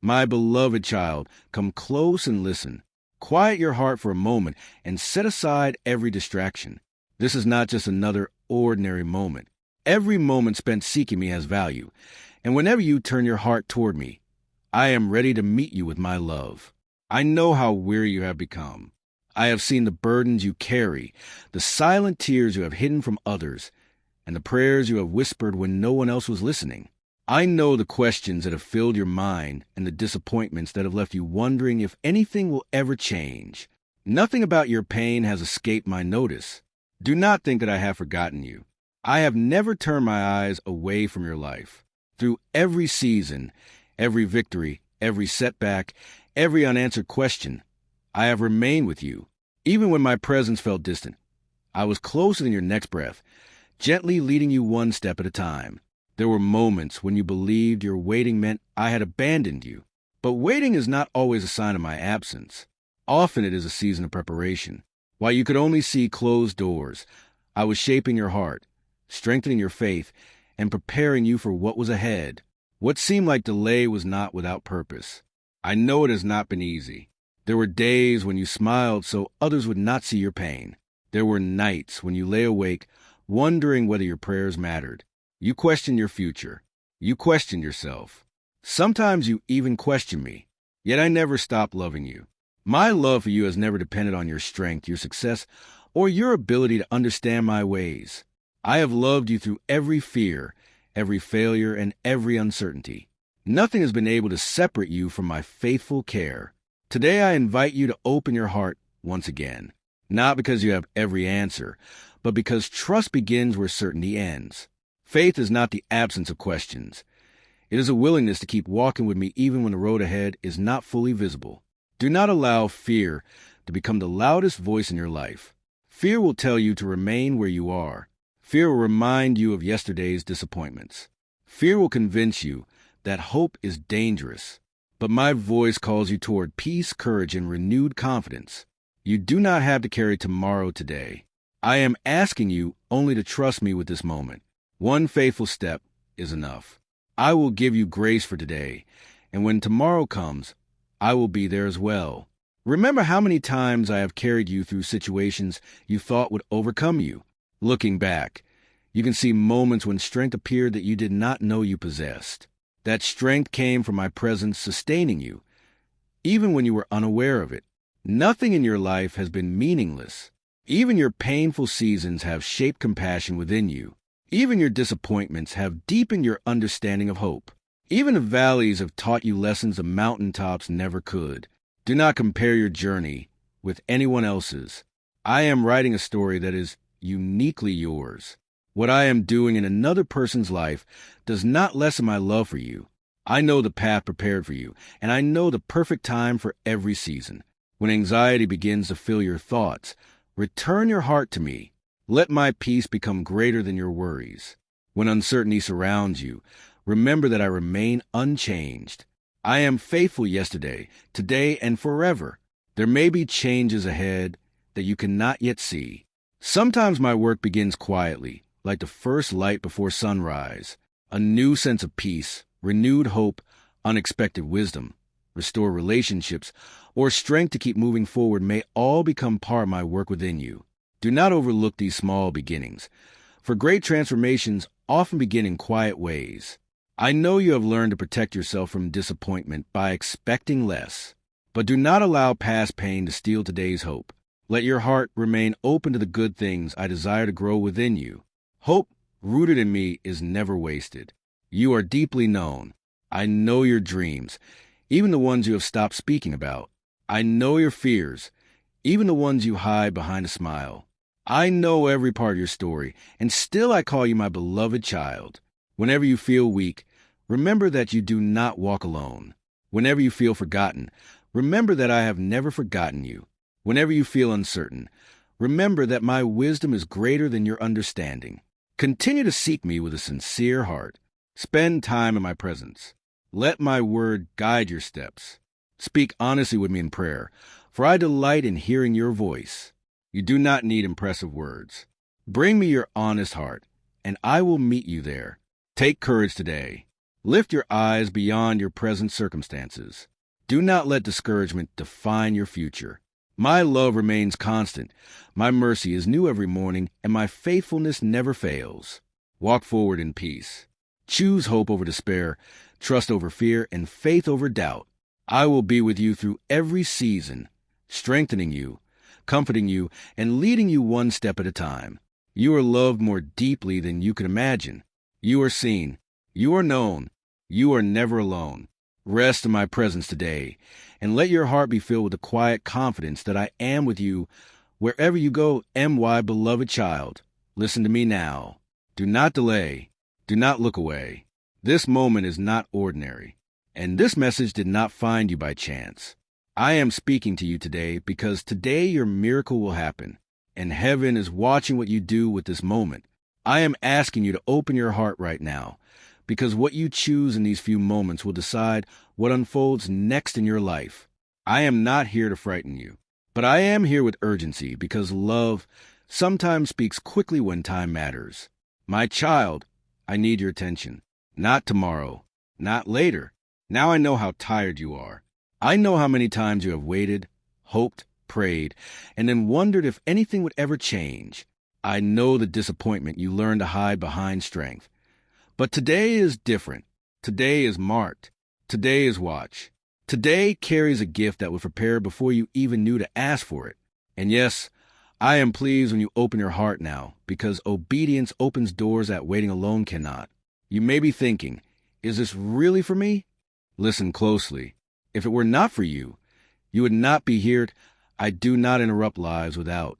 My beloved child, come close and listen. Quiet your heart for a moment and set aside every distraction. This is not just another ordinary moment. Every moment spent seeking me has value, and whenever you turn your heart toward me, I am ready to meet you with my love. I know how weary you have become. I have seen the burdens you carry, the silent tears you have hidden from others, and the prayers you have whispered when no one else was listening. I know the questions that have filled your mind and the disappointments that have left you wondering if anything will ever change. Nothing about your pain has escaped my notice. Do not think that I have forgotten you. I have never turned my eyes away from your life. Through every season, every victory, every setback, every unanswered question, I have remained with you. Even when my presence felt distant, I was closer than your next breath, gently leading you one step at a time. There were moments when you believed your waiting meant I had abandoned you. But waiting is not always a sign of my absence. Often it is a season of preparation. While you could only see closed doors, I was shaping your heart, strengthening your faith, and preparing you for what was ahead. What seemed like delay was not without purpose. I know it has not been easy. There were days when you smiled so others would not see your pain. There were nights when you lay awake, wondering whether your prayers mattered. You questioned your future. You questioned yourself. Sometimes you even questioned me. Yet I never stopped loving you. My love for you has never depended on your strength, your success, or your ability to understand my ways. I have loved you through every fear, every failure, and every uncertainty. Nothing has been able to separate you from my faithful care. Today I invite you to open your heart once again, not because you have every answer, but because trust begins where certainty ends. Faith is not the absence of questions. It is a willingness to keep walking with me even when the road ahead is not fully visible. Do not allow fear to become the loudest voice in your life. Fear will tell you to remain where you are. Fear will remind you of yesterday's disappointments. Fear will convince you that hope is dangerous. But my voice calls you toward peace, courage, and renewed confidence. You do not have to carry tomorrow today. I am asking you only to trust me with this moment. One faithful step is enough. I will give you grace for today, and when tomorrow comes, I will be there as well. Remember how many times I have carried you through situations you thought would overcome you. Looking back, you can see moments when strength appeared that you did not know you possessed. That strength came from my presence sustaining you, even when you were unaware of it. Nothing in your life has been meaningless. Even your painful seasons have shaped compassion within you. Even your disappointments have deepened your understanding of hope. Even the valleys have taught you lessons the mountaintops never could. Do not compare your journey with anyone else's. I am writing a story that is uniquely yours. What I am doing in another person's life does not lessen my love for you. I know the path prepared for you, and I know the perfect time for every season. When anxiety begins to fill your thoughts, return your heart to me. Let my peace become greater than your worries. When uncertainty surrounds you, remember that I remain unchanged. I am faithful yesterday, today, and forever. There may be changes ahead that you cannot yet see. Sometimes my work begins quietly, like the first light before sunrise. A new sense of peace, renewed hope, unexpected wisdom, restore relationships, or strength to keep moving forward may all become part of my work within you. Do not overlook these small beginnings, for great transformations often begin in quiet ways. I know you have learned to protect yourself from disappointment by expecting less, but do not allow past pain to steal today's hope. Let your heart remain open to the good things I desire to grow within you. Hope rooted in me is never wasted. You are deeply known. I know your dreams, even the ones you have stopped speaking about. I know your fears, even the ones you hide behind a smile. I know every part of your story, and still I call you my beloved child. Whenever you feel weak, remember that you do not walk alone. Whenever you feel forgotten, remember that I have never forgotten you. Whenever you feel uncertain, remember that my wisdom is greater than your understanding. Continue to seek me with a sincere heart. Spend time in my presence. Let my word guide your steps. Speak honestly with me in prayer, for I delight in hearing your voice. You do not need impressive words. Bring me your honest heart, and I will meet you there. Take courage today. Lift your eyes beyond your present circumstances. Do not let discouragement define your future. My love remains constant. My mercy is new every morning, and my faithfulness never fails. Walk forward in peace. Choose hope over despair, trust over fear, and faith over doubt. I will be with you through every season, strengthening you, comforting you, and leading you one step at a time. You are loved more deeply than you can imagine. You are seen. You are known. You are never alone. Rest in my presence today, and let your heart be filled with the quiet confidence that I am with you wherever you go. My beloved child, listen to me now. Do not delay. Do not look away. This moment is not ordinary, and this message did not find you by chance. I am speaking to you today because today your miracle will happen, and heaven is watching what you do with this moment. I am asking you to open your heart right now, because what you choose in these few moments will decide what unfolds next in your life. I am not here to frighten you, but I am here with urgency because love sometimes speaks quickly when time matters. My child, I need your attention. Not tomorrow, not later. Now I know how tired you are. I know how many times you have waited, hoped, prayed, and then wondered if anything would ever change. I know the disappointment you learned to hide behind strength. But today is different. Today is marked. Today is watched. Today carries a gift that was prepared before you even knew to ask for it. And yes, I am pleased when you open your heart now, because obedience opens doors that waiting alone cannot. You may be thinking, is this really for me? Listen closely. If it were not for you, you would not be here. I do not interrupt lives without